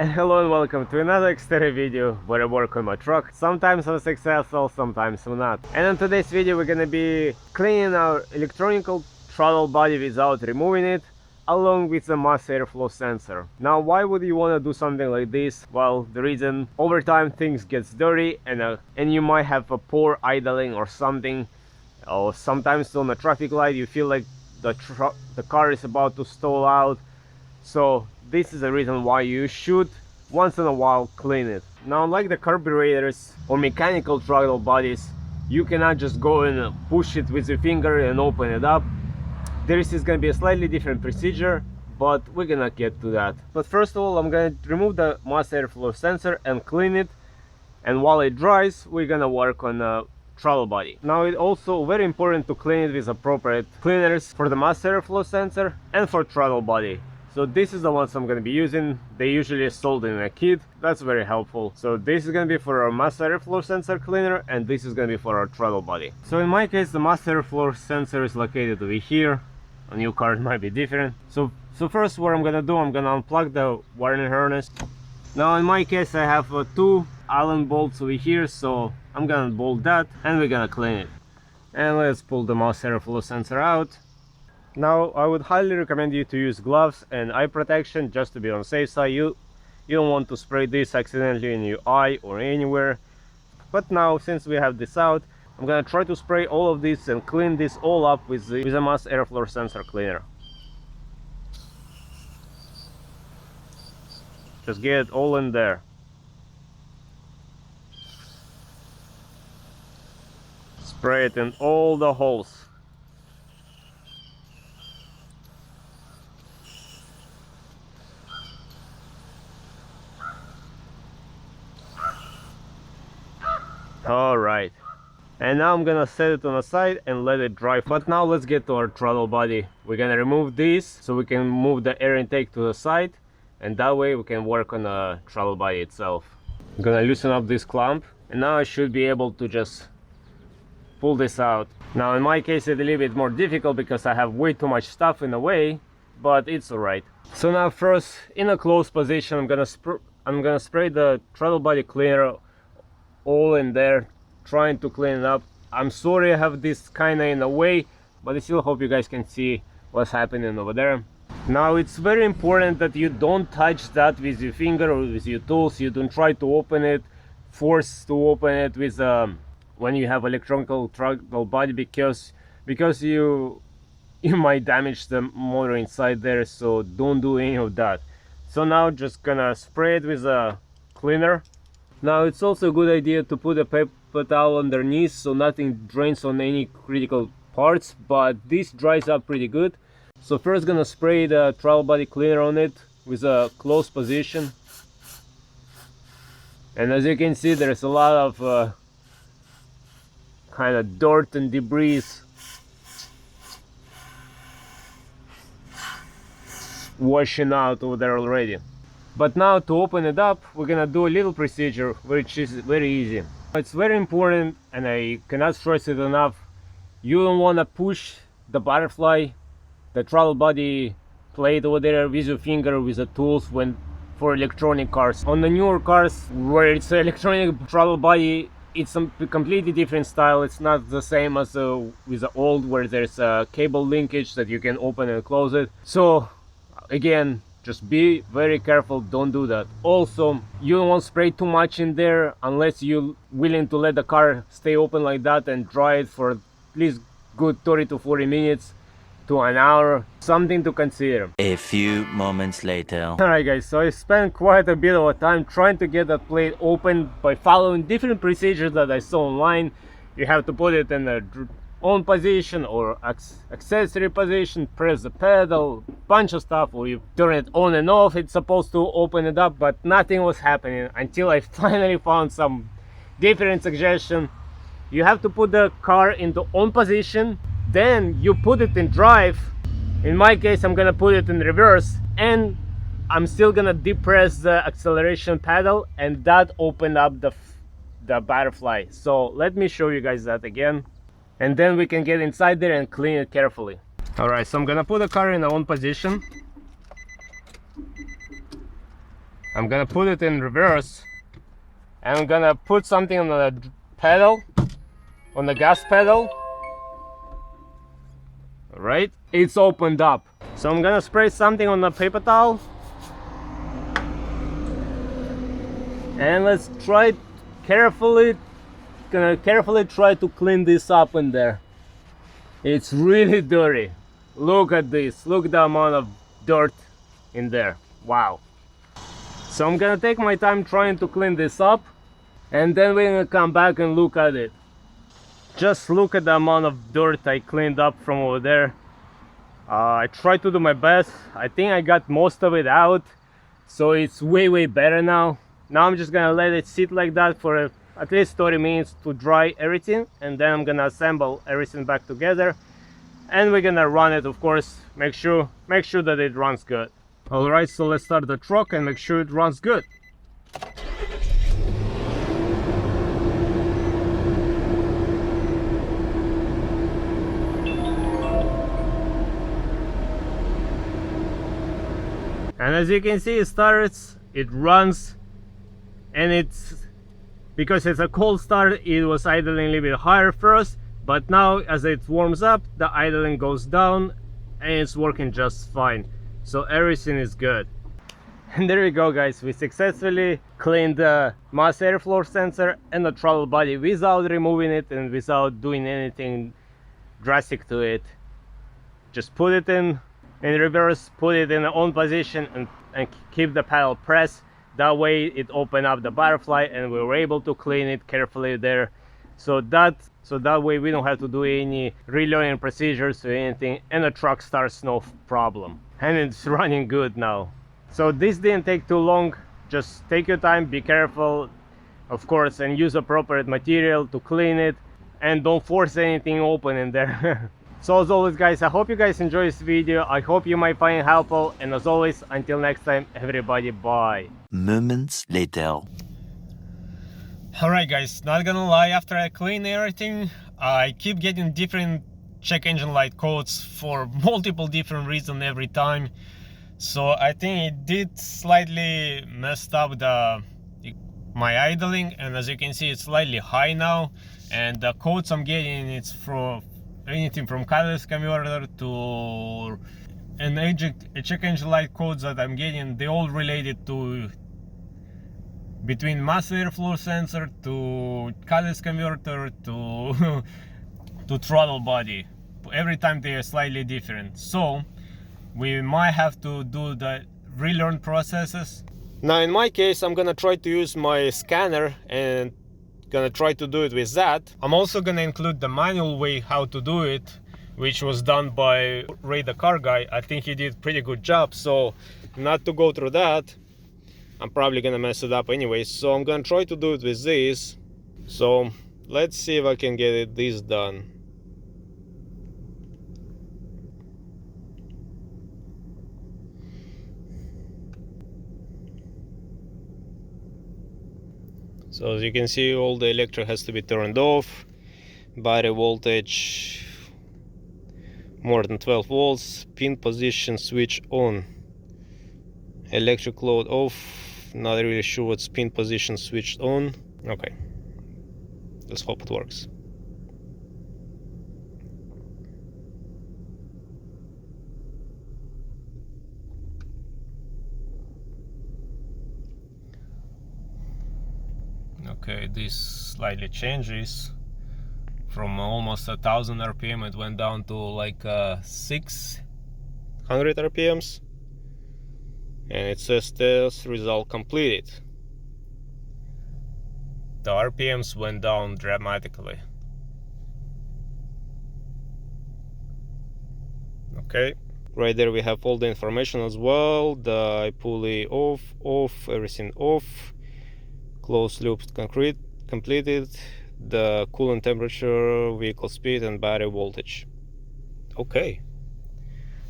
And hello and welcome to another Xterra video where I work on my truck. Sometimes I'm successful, sometimes I'm not. And in today's video we're gonna be cleaning our electronic throttle body without removing it, along with the mass airflow sensor. Now why would you want to do something like this? Well, the reason, over time things gets dirty and you might have a poor idling or something, or sometimes on a traffic light you feel like the car is about to stall out. So this is the reason why you should once in a while clean it. Now, like the carburetors or mechanical throttle bodies, you cannot just go and push it with your finger and open it up. This is going to be a slightly different procedure, but we're gonna get to that. But first of all, I'm going to remove the mass airflow sensor and clean it, and while it dries we're gonna work on the throttle body. Now it's also very important to clean it with appropriate cleaners for the mass airflow sensor and for throttle body. So this is the ones I'm going to be using. They usually sold in a kit. That's very helpful. So this is going to be for our mass airflow sensor cleaner, and this is going to be for our throttle body. So in my case, the mass airflow sensor is located over here. On your car it might be different. So first what I'm going to do, I'm going to unplug the wiring harness. Now in my case I have two Allen bolts over here, so I'm going to bolt that and we're going to clean it. And let's pull the mass airflow sensor out. Now I would highly recommend you to use gloves and eye protection just to be on the safe side. You don't want to spray this accidentally in your eye or anywhere. But now, since we have this out, I'm gonna try to spray all of this and clean this all up with a mass airflow sensor cleaner. Just get it all in there. Spray it in all the holes. Alright, and now I'm gonna set it on the side and let it dry. But now let's get to our throttle body. We're gonna remove this so we can move the air intake to the side, and that way we can work on the throttle body itself. I'm gonna loosen up this clamp, and now I should be able to just pull this out. Now in my case it's a little bit more difficult because I have way too much stuff in the way, but it's alright. So now first, in a closed position, I'm gonna spray the throttle body cleaner all in there, trying to clean it up. I'm sorry I have this kinda in the way, but I still hope you guys can see what's happening over there. Now it's very important that you don't touch that with your finger or with your tools. You don't try to open it, force to open it with when you have electronic throttle body, because you might damage the motor inside there. So don't do any of that. So now just gonna spray it with a cleaner. Now it's also a good idea to put a paper towel underneath so nothing drains on any critical parts, but this dries up pretty good. So first gonna spray the throttle body cleaner on it with a closed position, and as you can see there's a lot of kind of dirt and debris washing out over there already. But now to open it up, we're gonna do a little procedure which is very easy. It's very important, and I cannot stress it enough. You don't want to push the butterfly, the throttle body plate over there with your finger, with the tools, for electronic cars. On the newer cars where it's an electronic throttle body, it's a completely different style. It's not the same as with the old, where there's a cable linkage that you can open and close it. So again, just be very careful, don't do that. Also, you don't want to spray too much in there unless you're willing to let the car stay open like that and dry it for at least good 30 to 40 minutes to an hour. Something to consider. A few moments later. Alright guys, so I spent quite a bit of time trying to get that plate open by following different procedures that I saw online. You have to put it in the on position or accessory position, press the pedal, bunch of stuff, or you turn it on and off. It's supposed to open it up, but nothing was happening until I finally found some different suggestion. You have to put the car into on position, then you put it in drive. In my case I'm gonna put it in reverse, and I'm still gonna depress the acceleration pedal, and that opened up the butterfly. So let me show you guys that again, and then we can get inside there and clean it carefully. Alright, so I'm gonna put the car in the on position. I'm gonna put it in reverse, and I'm gonna put something on the pedal, on the gas pedal. Right, it's opened up, so I'm gonna spray something on the paper towel, and let's try carefully, carefully try to clean this up in there. It's really dirty. Look at this, look at the amount of dirt in there. Wow. So I'm gonna take my time trying to clean this up, and then we're gonna come back and look at it. Just look at the amount of dirt I cleaned up from over there. I tried to do my best. I think I got most of it out, so it's way better now. Now I'm just gonna let it sit like that for at least 30 minutes to dry everything, and then I'm gonna assemble everything back together, and we're gonna run it, of course. Make sure that it runs good. Alright, so let's start the truck and make sure it runs good. And as you can see, it starts, it runs, and it's, because it's a cold start, it was idling a little bit higher first, but now as it warms up, the idling goes down and it's working just fine. So everything is good. And there we go, guys, we successfully cleaned the mass airflow sensor and the throttle body without removing it and without doing anything drastic to it. Just put it in reverse, put it in the on position, and keep the pedal pressed. That way it opened up the butterfly and we were able to clean it carefully there. So that way we don't have to do any relearning procedures or anything, and the truck starts no problem. And it's running good now. So this didn't take too long. Just take your time, be careful, of course, and use appropriate material to clean it, and don't force anything open in there. So as always, guys, I hope you guys enjoy this video. I hope you might find it helpful, and as always, until next time, everybody, bye. Moments later. Alright, guys, not gonna lie, after I clean everything, I keep getting different check engine light codes for multiple different reasons every time. So I think it did slightly messed up my idling, and as you can see, it's slightly high now, and the codes I'm getting, it's from anything from catalyst converter to check engine light codes that I'm getting. They all related to between mass airflow sensor to catalyst converter to to throttle body. Every time they are slightly different, so we might have to do the relearn processes. Now in my case, I'm gonna try to use my scanner and gonna try to do it with that. I'm also gonna include the manual way how to do it, which was done by Ray the car guy. I think he did a pretty good job, so not to go through that, I'm probably gonna mess it up anyway. So I'm gonna try to do it with this. So let's see if I can get this done. So as you can see, all the electric has to be turned off. Battery voltage more than 12 volts. Pin position switch on. Electric load off. Not really sure what's pin position switched on. Okay, let's hope it works. Okay, this slightly changes from almost 1000 RPM. It went down to like 600 RPMs, and it says test result completed. The RPMs went down dramatically. Okay, right there we have all the information as well. The pulley off, everything off. Closed loop concrete completed. The coolant temperature, vehicle speed, and battery voltage. Okay,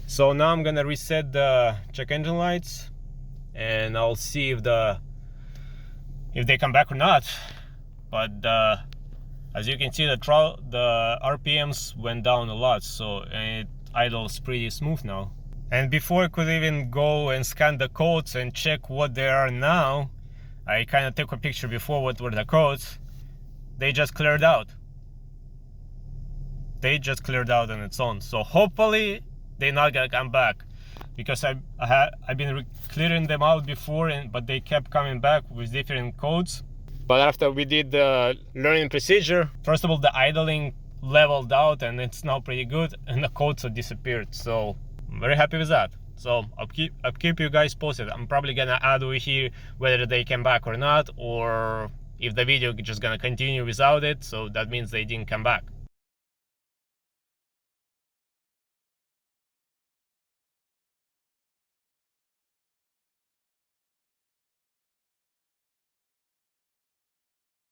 so now I'm gonna reset the check engine lights, and I'll see if they come back or not. But as you can see, the RPMs went down a lot, so and it idles pretty smooth now. And before I could even go and scan the codes and check what they are now, I kind of took a picture before what were the codes. They just cleared out. They just cleared out on its own. So hopefully they're not gonna come back, because I've been clearing them out before, but they kept coming back with different codes. But after we did the learning procedure, first of all, the idling leveled out and it's now pretty good, and the codes have disappeared. So I'm very happy with that. So I'll keep you guys posted. I'm probably gonna add over here whether they came back or not, or if the video is just gonna continue without it, so that means they didn't come back.